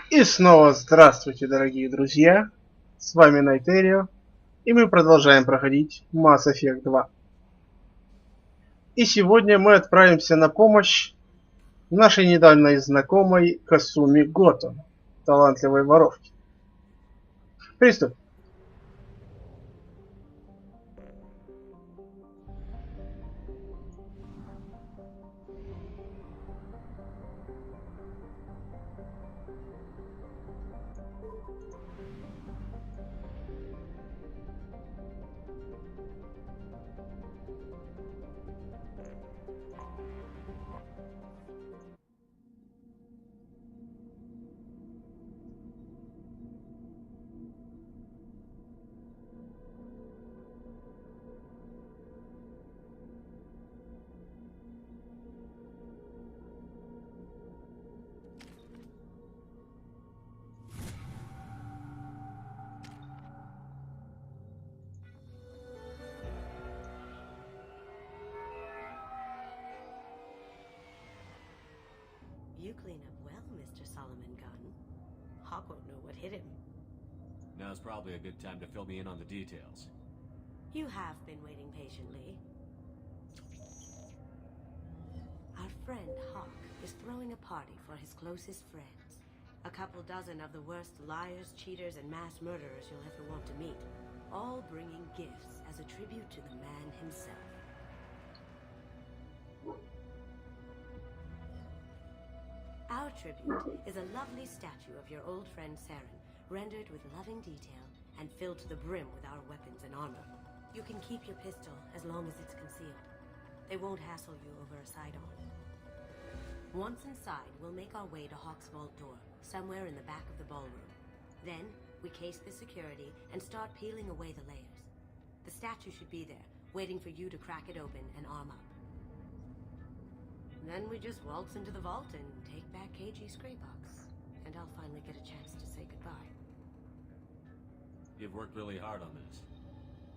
И снова здравствуйте, дорогие друзья! С вами серия, и мы продолжаем проходить Mass Effect 2. И сегодня мы отправимся на помощь нашей недавней знакомой Касуми Гото, талантливой воровке. Приступ! You clean up well, Mr. Solomon Gunn. Hawk won't know what hit him. Now's probably a good time to fill me in on the details. You have been waiting patiently. Our friend Hawk is throwing a party for his closest friends. A couple dozen of the worst liars, cheaters, and mass murderers you'll ever want to meet. All bringing gifts as a tribute to the man himself. Our tribute is a lovely statue of your old friend Saren, rendered with loving detail and filled to the brim with our weapons and armor. You can keep your pistol as long as it's concealed. They won't hassle you over a sidearm. Once inside, we'll make our way to Hawk's vault door, somewhere in the back of the ballroom. Then, we case the security and start peeling away the layers. The statue should be there, waiting for you to crack it open and arm up. Then we just waltz into the vault and take back KG's gray box. And I'll finally get a chance to say goodbye. You've worked really hard on this.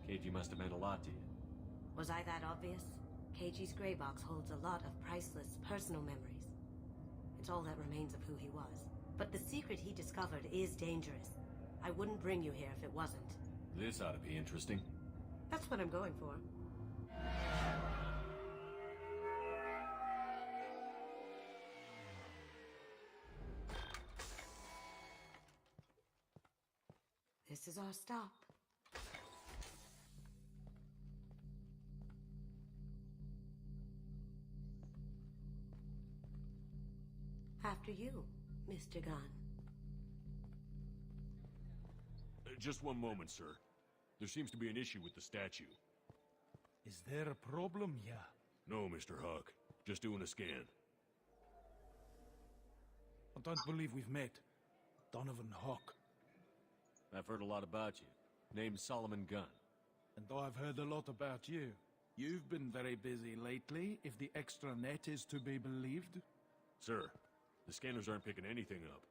KG must have meant a lot to you. Was I that obvious? KG's gray box holds a lot of priceless personal memories. It's all that remains of who he was. But the secret he discovered is dangerous. I wouldn't bring you here if it wasn't. This ought to be interesting. That's what I'm going for. This is our stop. After you, Mr. Gunn. Just one moment, sir. There seems to be an issue with the statue. Is there a problem here? No, Mr. Hawk. Just doing a scan. I don't believe we've met. Donovan Hawk. I've heard a lot about you. Name's Solomon Gunn. And I've heard a lot about you. You've been very busy lately, if the extra net is to be believed. Sir, the scanners aren't picking anything up.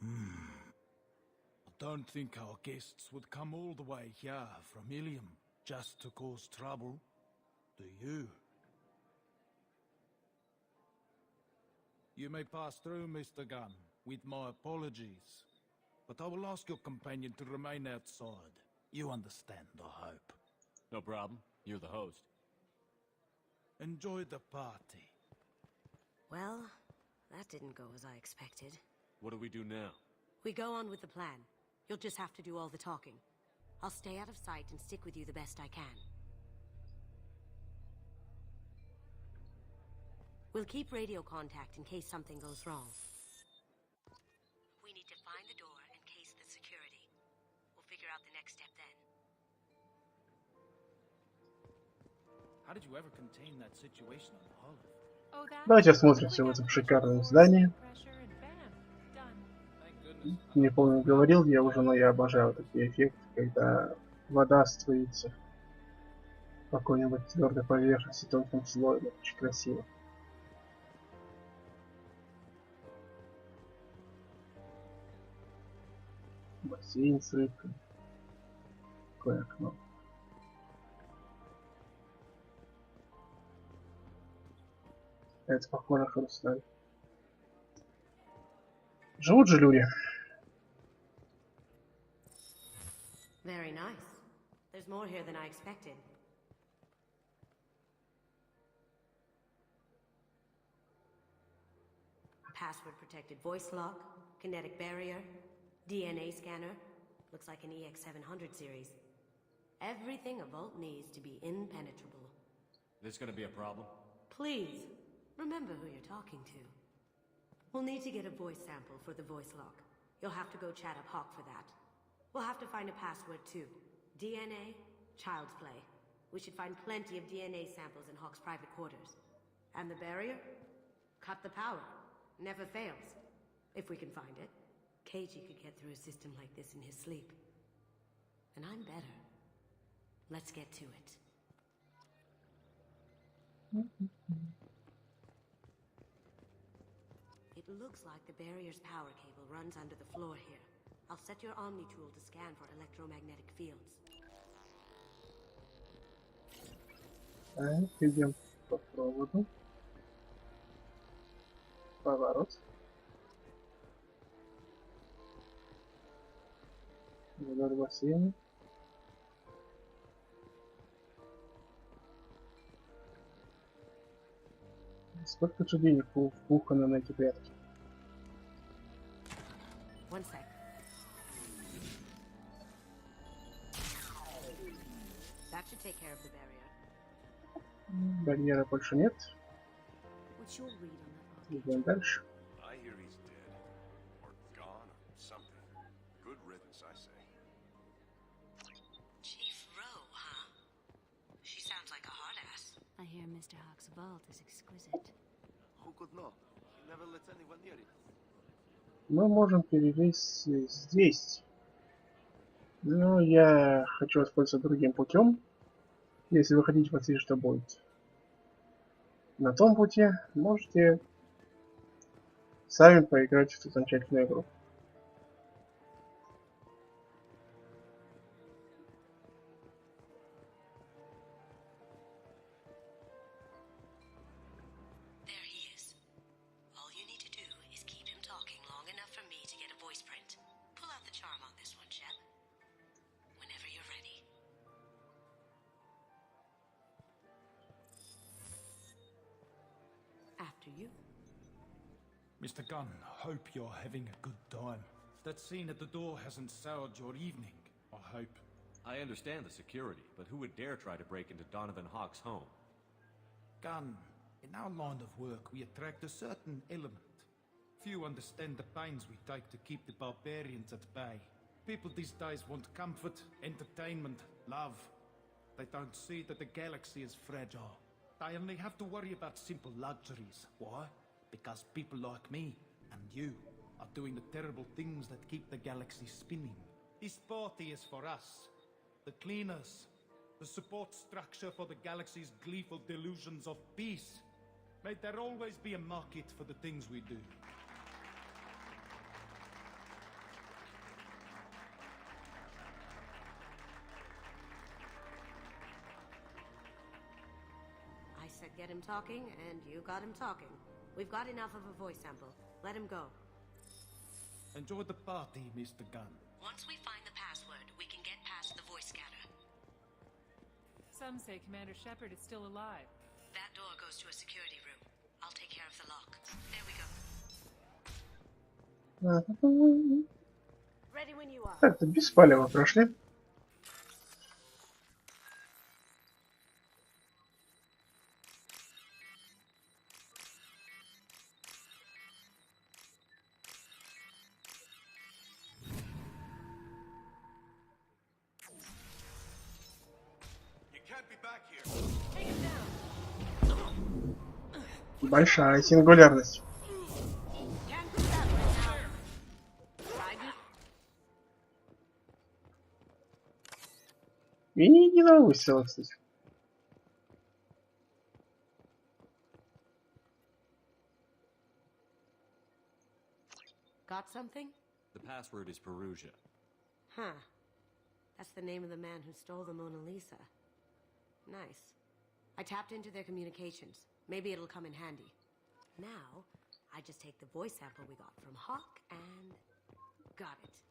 I don't think our guests would come all the way here from Ilium just to cause trouble. Do you? You may pass through, Mr. Gunn, with my apologies. But I will ask your companion to remain outside. You understand, I hope. No problem. You're the host. Enjoy the party. Well, that didn't go as I expected. What do we do now? We go on with the plan. You'll just have to do all the talking. I'll stay out of sight and stick with you the best I can. We'll keep radio contact in case something goes wrong. We need to find the door and case the security. We'll figure out the next step then. How did you ever contain that situation on the hull? Давайте осмотримся в этом шикарном здании. Не помню, говорил я уже, но я обожаю такие эффекты, когда вода струится по какой-нибудь твердой поверхности, тонким слоем. Очень красиво. Бассейн с рыбкой. Такое окно. Это похоже на хрусталь. Живут же люди. There's more here than I expected. Password-protected voice lock, kinetic barrier, DNA scanner. Looks like an EX700 series. Everything a vault needs to be impenetrable. This gonna be a problem? Please, remember who you're talking to. We'll need to get a voice sample for the voice lock. You'll have to go chat up Hawk for that. We'll have to find a password too. DNA, child's play. We should find plenty of DNA samples in Hawk's private quarters. And the barrier? Cut the power. Never fails. If we can find it. KG could get through a system like this in his sleep. And I'm better. Let's get to it. It looks like the barrier's power cable runs under the floor here. I'll set your Omni tool to scan for electromagnetic fields. Идем по проводу. Поворот. Вдоль бассейна. Сколько же денег вбухано на эти прятки? One sec. That should take care of the barrier. Барьера больше нет. What's your read on that? Идем дальше. I hear he's dead. Or gone or something. Good riddance, I say. Chief Rowe, huh? She sounds like a hard ass. I hear Mr. Hawk's vault is exquisite. Who could know? He never lets anyone near it. Мы можем перелезть здесь. Но я хочу воспользоваться другим путем. Если вы хотите посмотреть, что будет на том пути, можете сами поиграть в эту замечательную игру. There he is. All you need to do is keep him talking long enough for me to get a voice print. Pull out the charm on this one, Shep. Whenever you're ready. After you. Mr. Gunn, hope you're having a good time. That scene at the door hasn't soured your evening, I hope. I understand the security, but who would dare try to break into Donovan Hawk's home? Gunn, in our line of work, we attract a certain element. Few understand the pains we take to keep the barbarians at bay. People these days want comfort, entertainment, love. They don't see that the galaxy is fragile. They only have to worry about simple luxuries. Why? Because people like me and you are doing the terrible things that keep the galaxy spinning. This party is for us, the cleaners, the support structure for the galaxy's gleeful delusions of peace. May there always be a market for the things we do. I said get him talking, and you got him talking. We've got enough of a voice sample. Let him go. Enjoy the party, Mr. Gunn. Once we find the password, we can get past the voice scanner. Some say Commander Shepard is still alive. That door goes to a security room. I'll take care of the lock. There we go. Ready when you are. Так-то без палева прошли. You can't be back here. Take him down. Большая сингулярность. Can't do that right now. Try me. И не на выстрела, кстати. Got something? The password is Perugia. Huh. That's the name of the man who stole the Mona Lisa. Nice. I tapped into their communications. Maybe it'll come in handy. Now, I just take the voice sample we got from Hawk and... got it.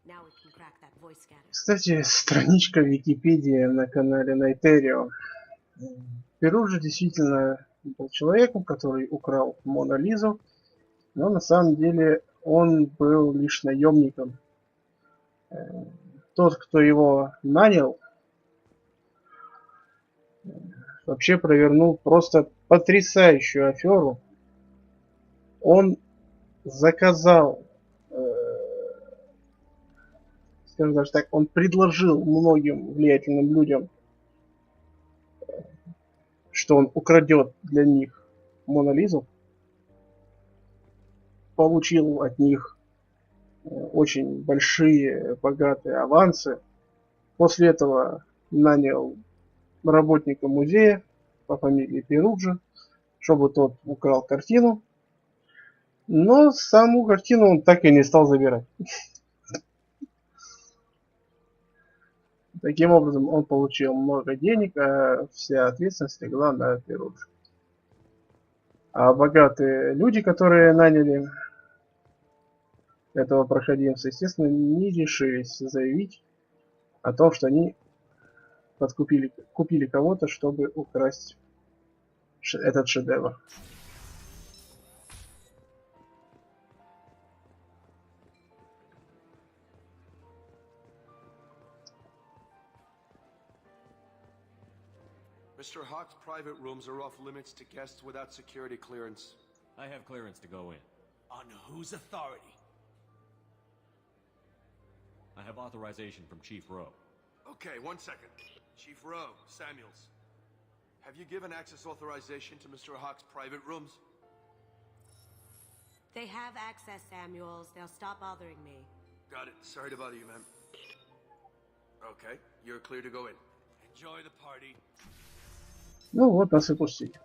Now we can crack that voice scanner. Кстати, страничка в Википедии на канале Найтерио. Перуджа действительно был человеком, который украл Мону Лизу, но на самом деле он был лишь наемником. Тот, кто его нанял, вообще провернул просто потрясающую аферу. Он заказал, скажем даже так, он предложил многим влиятельным людям, что он украдет для них Мону Лизу, получил от них очень большие, богатые авансы. После этого нанял работника музея по фамилии Перуджа, чтобы тот украл картину. Но саму картину он так и не стал забирать. Таким образом, он получил много денег, а вся ответственность легла на Перуджа. А богатые люди, которые наняли этого проходимца, естественно, не решились заявить о том, что они купили кого-то, чтобы украсть этот шедевр. Mr. Hawk's private rooms are off limits to guests without security clearance. I have clearance to go in. On whose authority? I have authorization from Chief Rowe. Okay, 1 second. Chief Rowe, Samuels. Have you given access authorization to Mr. Hawk's private rooms? They have access, Samuels. They'll stop bothering me. Got it. Sorry to bother you, ma'am. Okay, you're clear to go in. Enjoy the party. Ну вот, нас и пустили.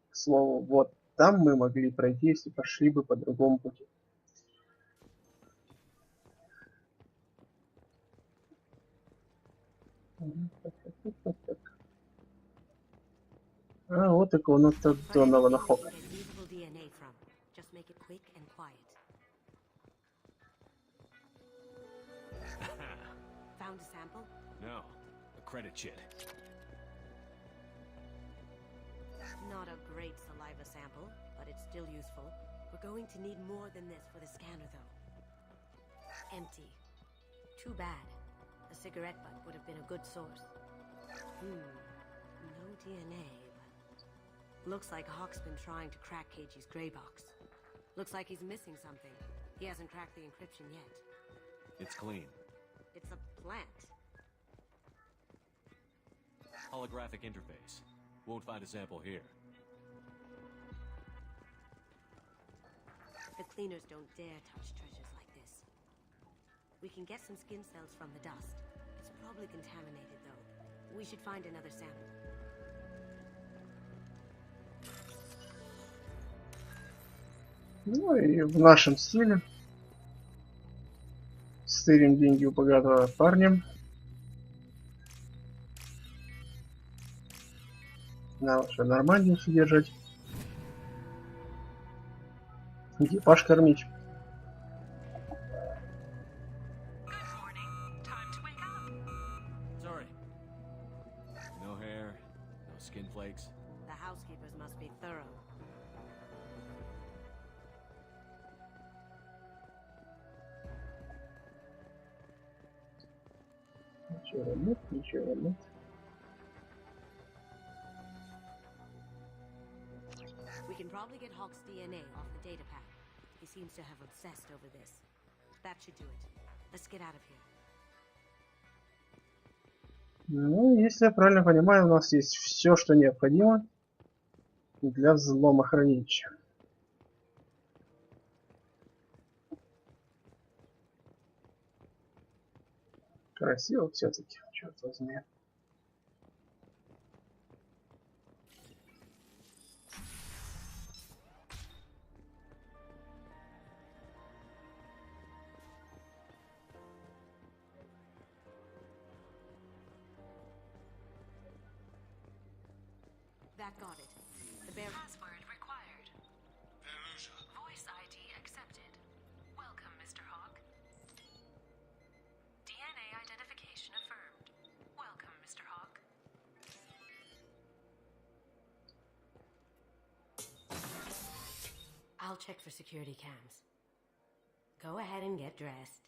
К слову, вот там мы могли пройти, если пошли бы по другому пути. А вот и комната Донована Хока. Just make it quick and quiet. Found a sample? No, a credit chit. Not a great saliva sample, but it's still useful. We're going to need more than this for the scanner, though. Empty. Too bad. A cigarette butt would have been a good source. No DNA, but... Looks like Hawk's been trying to crack KG's gray box. Looks like he's missing something. He hasn't cracked the encryption yet. It's clean. It's a plant. Holographic interface. Won't find a sample here. The cleaners don't dare touch treasures like this. We can get some skin cells from the dust. It's probably contaminated, though. We should find another sample. Ну и в нашем стиле. Стырим деньги у богатого парня. Надо что, Нормандию содержать. Экипаж кормить. Sorry. No hair, no skin flakes. The housekeepers must be thorough. Ничего нет, ничего нет. We can probably get Hawk's DNA off the data pad. He seems to have obsessed over this. That should do it. Let's get out of here. Ну, если я правильно понимаю, у нас есть все, что необходимо для взлома хранилища. Красиво все-таки, черт возьми. That got it. The bear... Password required. Voice ID accepted. I'll check for security cams. Go ahead and get dressed.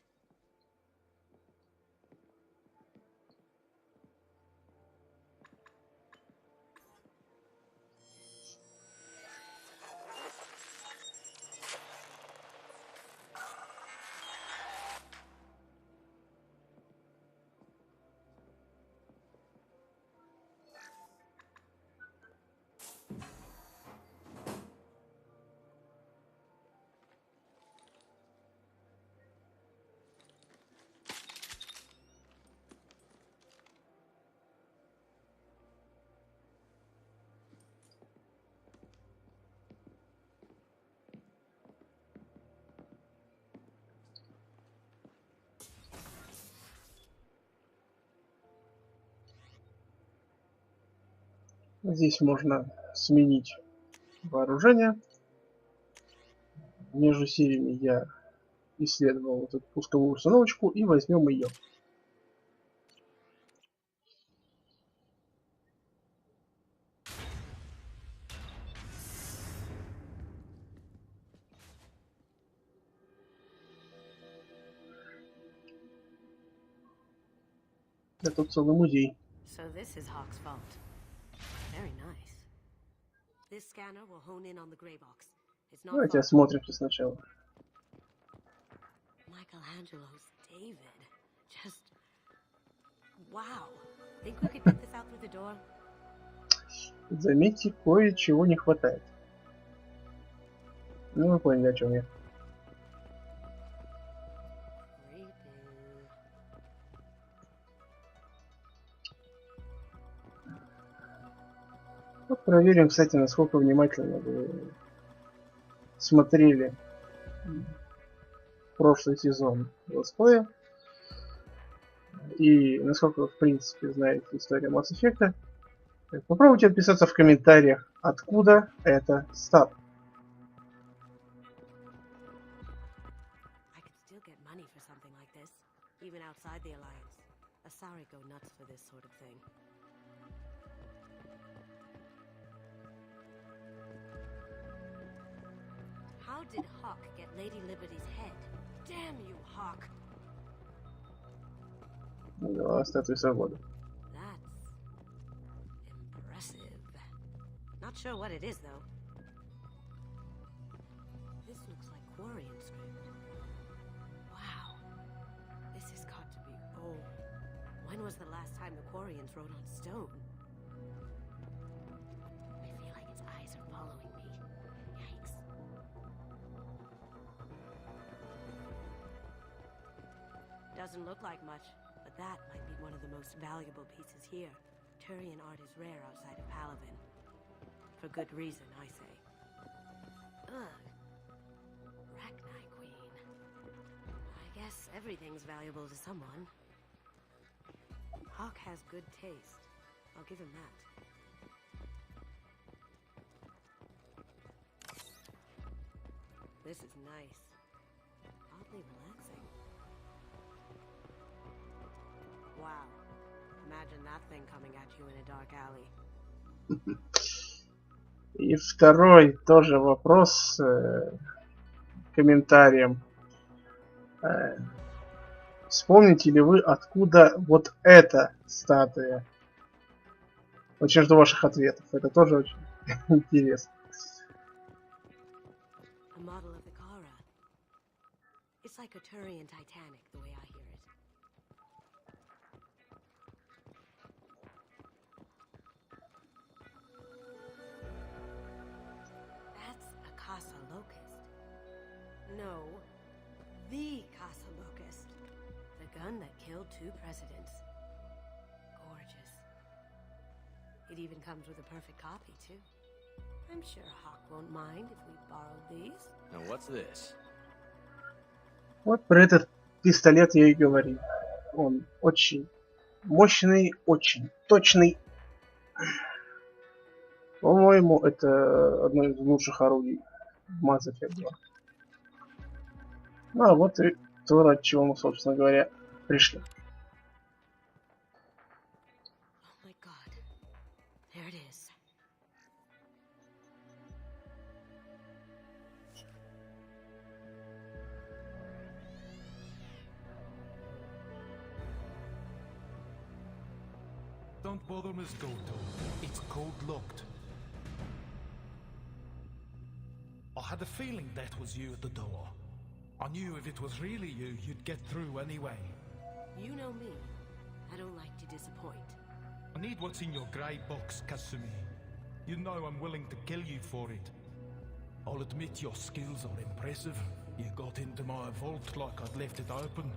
Здесь можно сменить вооружение. Между сериями я исследовал вот эту пусковую установочку и возьмем ее. Это целый музей. So this is Hawk's vault. Very nice. This scanner will hone in on the gray box. It's not Давайте far. осмотримся сначала. Michelangelo's David. Just wow. Think we could get this out through the door? Заметьте, кое-чего не хватает. Ну, вы поняли, о чем я. Вот проверим, кстати, насколько внимательно вы смотрели прошлый сезон летсплея и насколько вы, в принципе, знаете историю Mass Effect. Попробуйте отписаться в комментариях, откуда это стат. How did Hawk get Lady Liberty's head? Damn you, Hawk! Да, статуя свободы. That's impressive. Not sure what it is, though. This looks like Quarian script. Wow. This has got to be old. When was the last time the Quarians wrote on stone? I feel like its eyes are following me. Yikes. Doesn't look like much, but that might be one of the most valuable pieces here. Turian art is rare outside of Palaven. For good reason, I say. Ugh. Rachni Queen. I guess everything's valuable to someone. Hawk has good taste. I'll give him that. This is nice. Oddly relaxing. Wow. Imagine that thing coming at you in a dark alley. И второй тоже вопрос комментарием. Вспомните ли вы, откуда вот эта статуя? Очень жду ваших ответов. Это тоже очень интересно. A model of the Kara. It's like a Turian Titanic, the way I hear it. That's a Casa Locust. No, the Casa Locust. The gun that killed 2 presidents. Gorgeous. It even comes with a perfect copy, too. I'm sure Hawk won't mind if we borrow these. Now what's this? Вот про этот пистолет я и говорил. Он очень мощный, очень точный. По-моему, это одно из лучших орудий в Mass Effect 2. Ну а вот и то, от чего мы, собственно говоря, пришли. Oh my god. There it is. don't bother, Miss Goto. It's code-locked. I had a feeling that was you at the door. I knew if it was really you, you'd get through anyway. You know me. I don't like to disappoint. I need what's in your grey box, Kasumi. You know I'm willing to kill you for it. I'll admit your skills are impressive. You got into my vault like I'd left it open.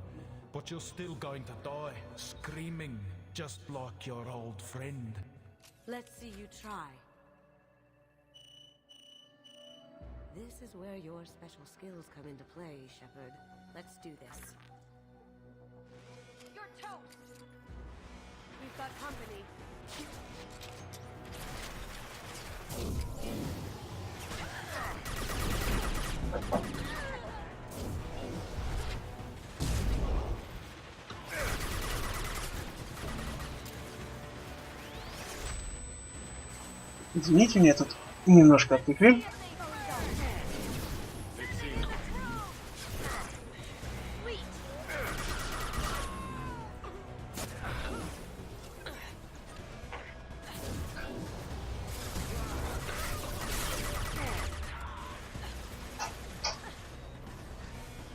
But you're still going to die, screaming, just like your old friend. Let's see you try. This is where your special skills come into play, Shepard. Let's do this. You're toast! We've got company. Извините, меня тут немножко отвлекли.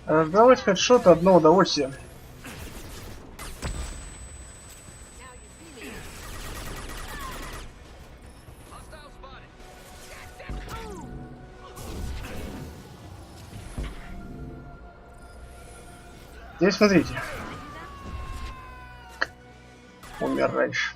Раздавать хедшоты — одно удовольствие. Здесь смотрите. Умер раньше.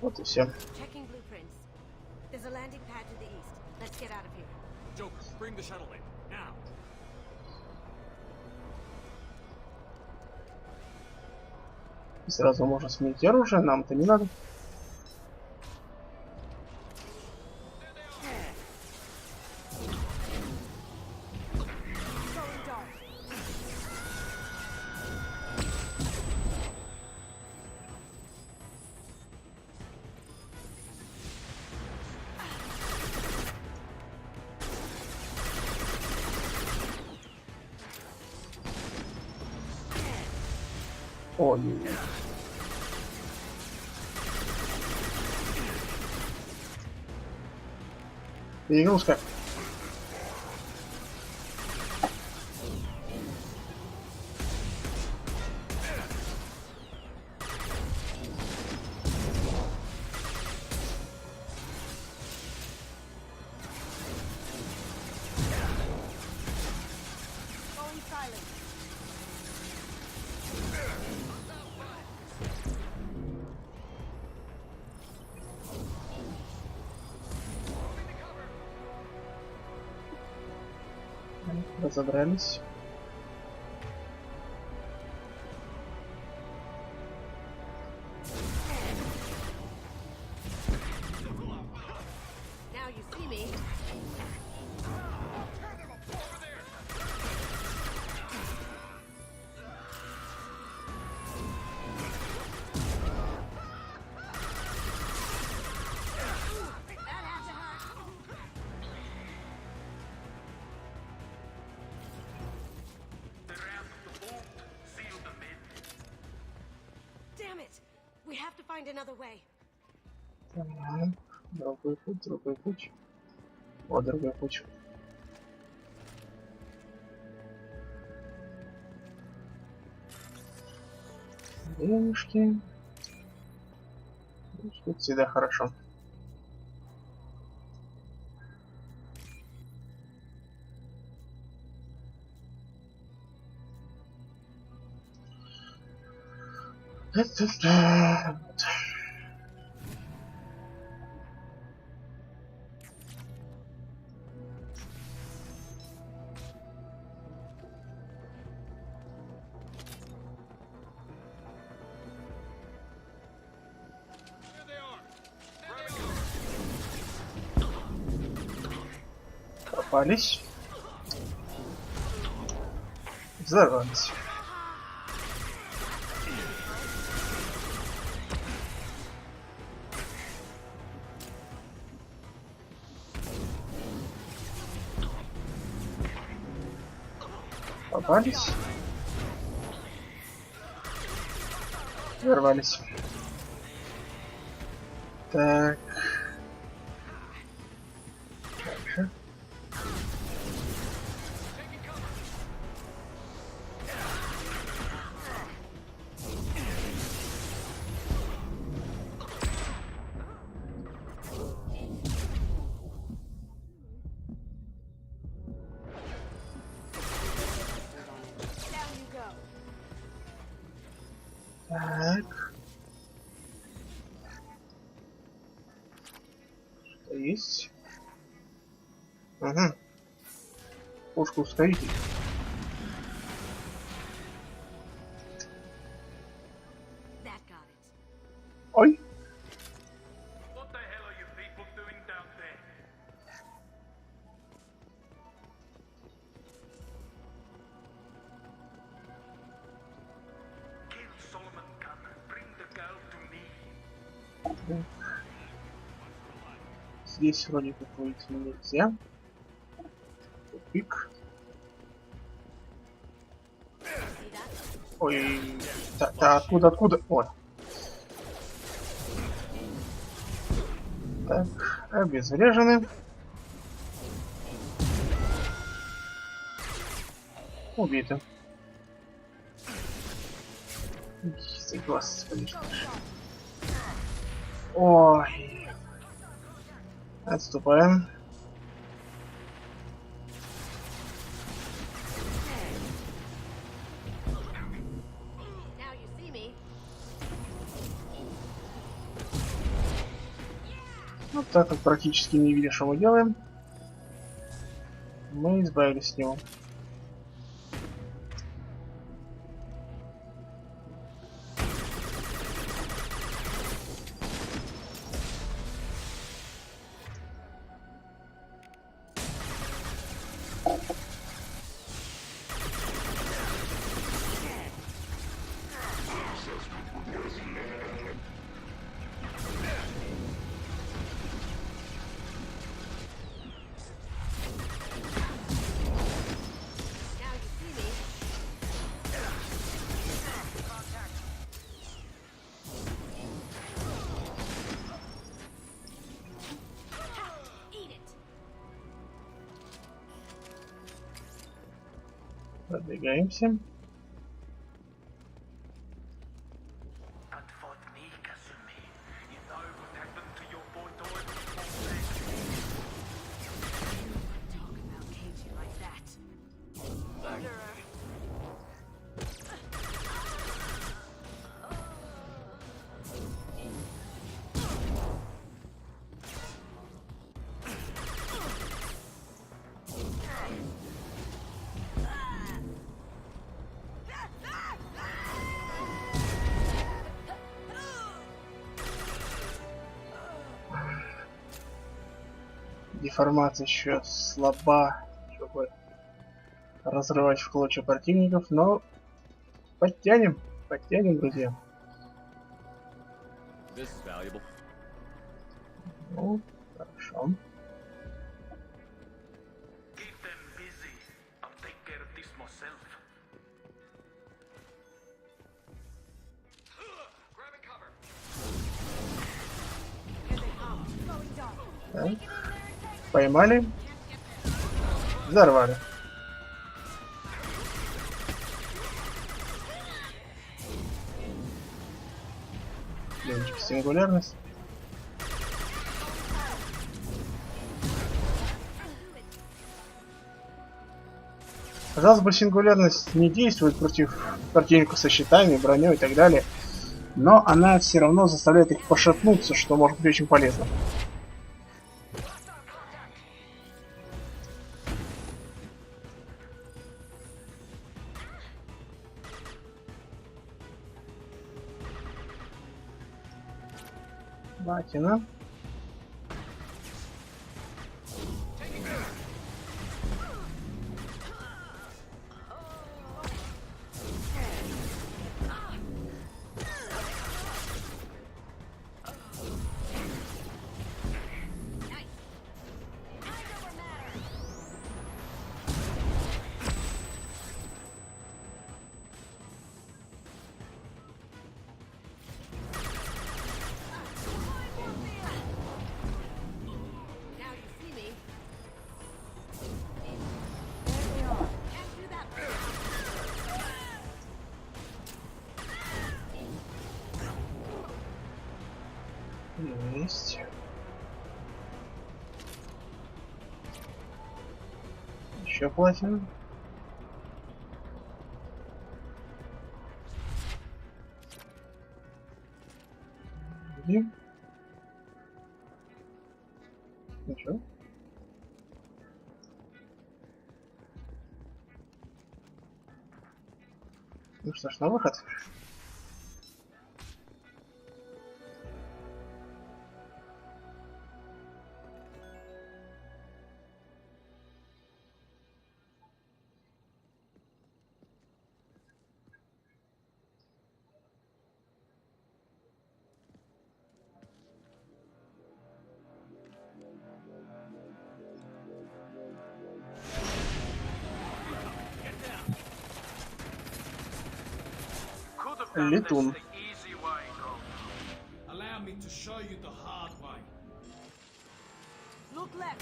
Вот и все. Checking blueprints. There's a landing pad to the east. Let's get out of here. Joker, bring the shuttle in, now! Сразу можно сменить оружие, нам-то не надо. Ой. Перегрузка. Разобрались. Now you see me. Damn it! We have to find another way. Так, другой путь, другой путь. Вот другой путь. Денежки. Тут всегда хорошо. Попались. Взорвались. Попались. Ворвались. Так. Дальше. Так. Что есть? Угу. Пушка-ускоритель. Ой. What the hell are you people doing down there? Kill Solomon Gunn. Bring the girl to me. Здесь вроде как выйти нельзя. Тупик. Ой. Да, откуда? Ой. Так, обезврежены. Убиты. Господи. Ой. Отступаем. Вот так как практически не видя, что мы делаем, мы избавились от него. Продвигаемся. Деформация еще слаба, чтобы разрывать в клочья противников, но подтянем, друзья. Ну, хорошо. Так. Поймали. Взорвали. Девочка, сингулярность. Казалось бы, сингулярность не действует против противника со щитами, броней и так далее, но она все равно заставляет их пошатнуться, что может быть очень полезно. Батина. Есть. Еще платину. Где? Ничего. Ну что ж, на выход. Летун. Allow me to show you the hard way. Look left.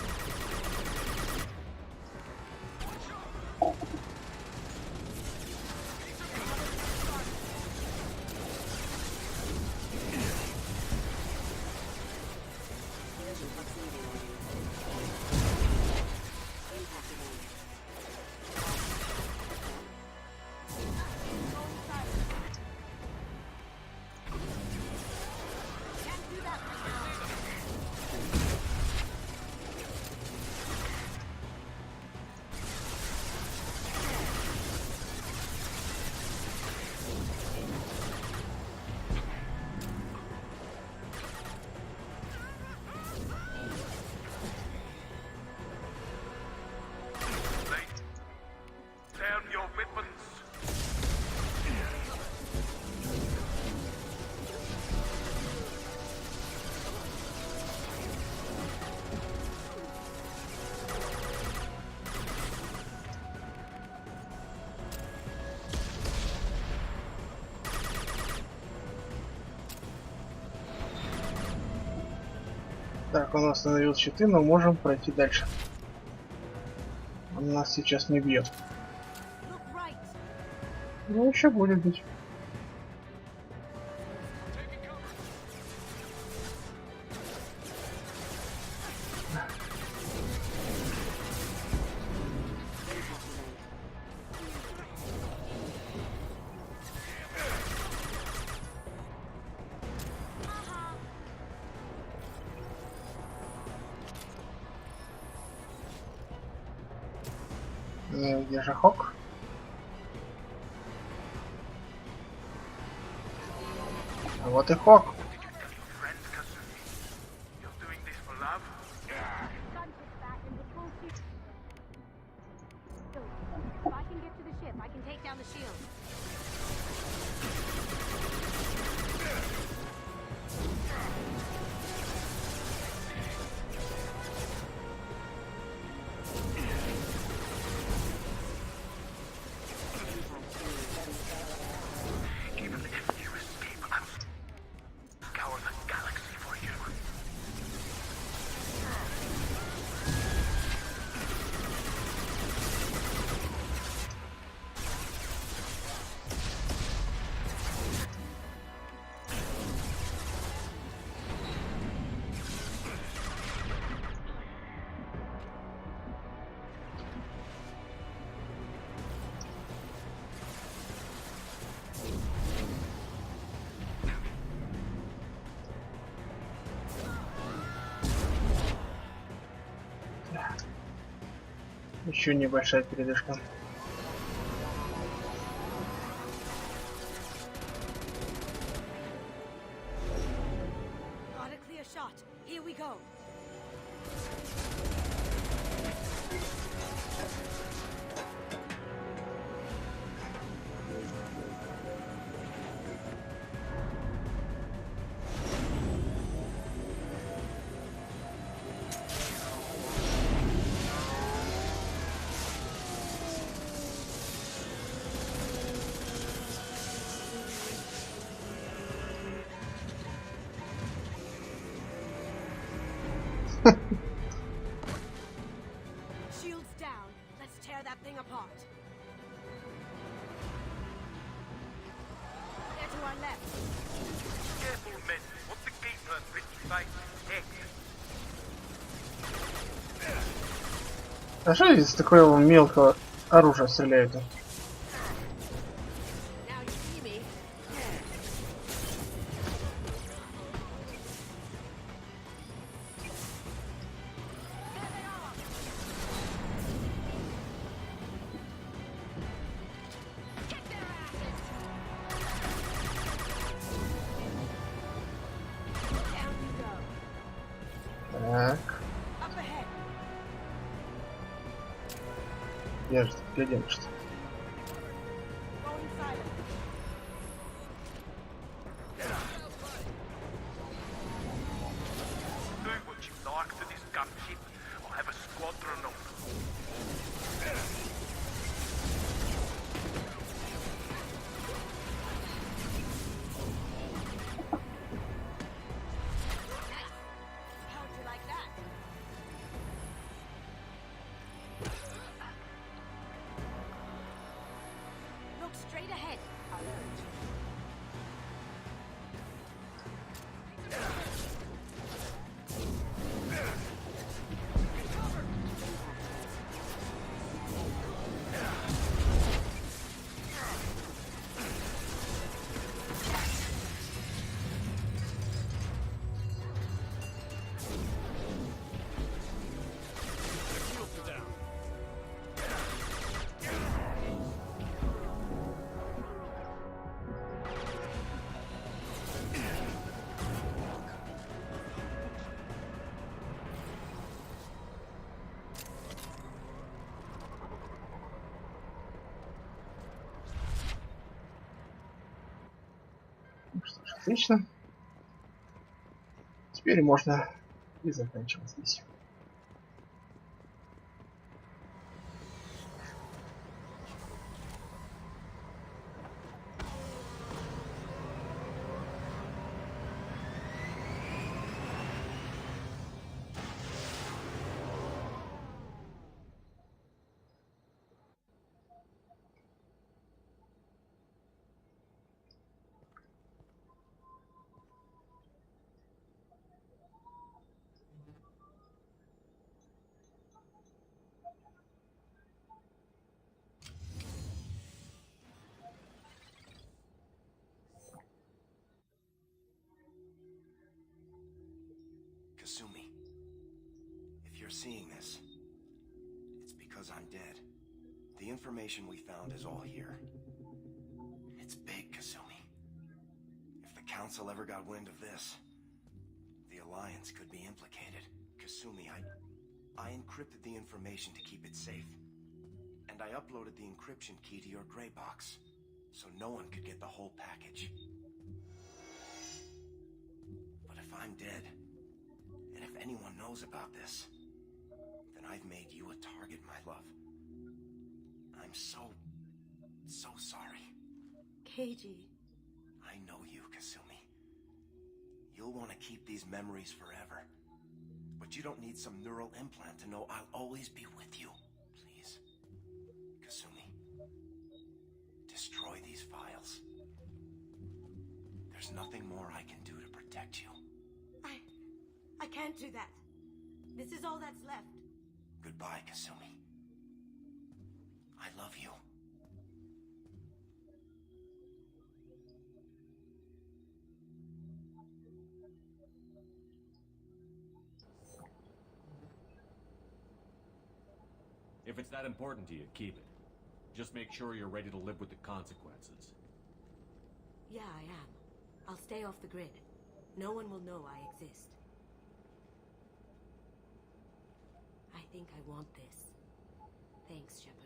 Down your weapons. Так, он остановил щиты, но можем пройти дальше. Он нас сейчас не бьет. Look right. Ну, еще будет бить. Где же Хок? А вот и Хок. If I can get to the ship, I can take down the shield. Еще небольшая передышка. Got a clear shot. Here we go. Shields down. Let's tear that thing apart. They're to our left. Careful, men. Once the gate turns red, you fail. А что здесь такое мелкого оружия стреляет? Так. Я же глядел, что. Straight ahead. Что ж, отлично. Теперь можно и заканчивать здесь. Kasumi, if you're seeing this, it's because I'm dead. The information we found is all here. It's big, Kasumi. If the Council ever got wind of this, the Alliance could be implicated. Kasumi, I encrypted the information to keep it safe. And I uploaded the encryption key to your gray box, so no one could get the whole package. But if I'm dead, and if anyone knows about this, then I've made you a target, my love. I'm so sorry. Keiji. I know you, Kasumi. You'll want to keep these memories forever. But you don't need some neural implant to know I'll always be with you. Please. Kasumi. Destroy these files. There's nothing more I can do to protect you. I can't do that. This is all that's left. Goodbye, Kasumi. I love you. If it's that important to you, keep it. Just make sure you're ready to live with the consequences. Yeah, I am. I'll stay off the grid. No one will know I exist. I think I want this. Thanks, Shepard.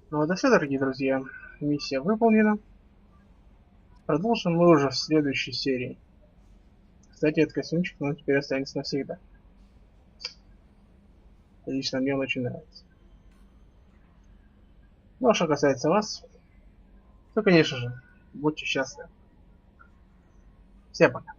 Ну вот и все, дорогие друзья. Миссия выполнена. Продолжим мы уже в следующей серии. Кстати, этот костюмчик, но теперь останется навсегда. Лично мне он очень нравится. Ну а что касается вас, то, конечно же, будьте счастливы. Всем пока.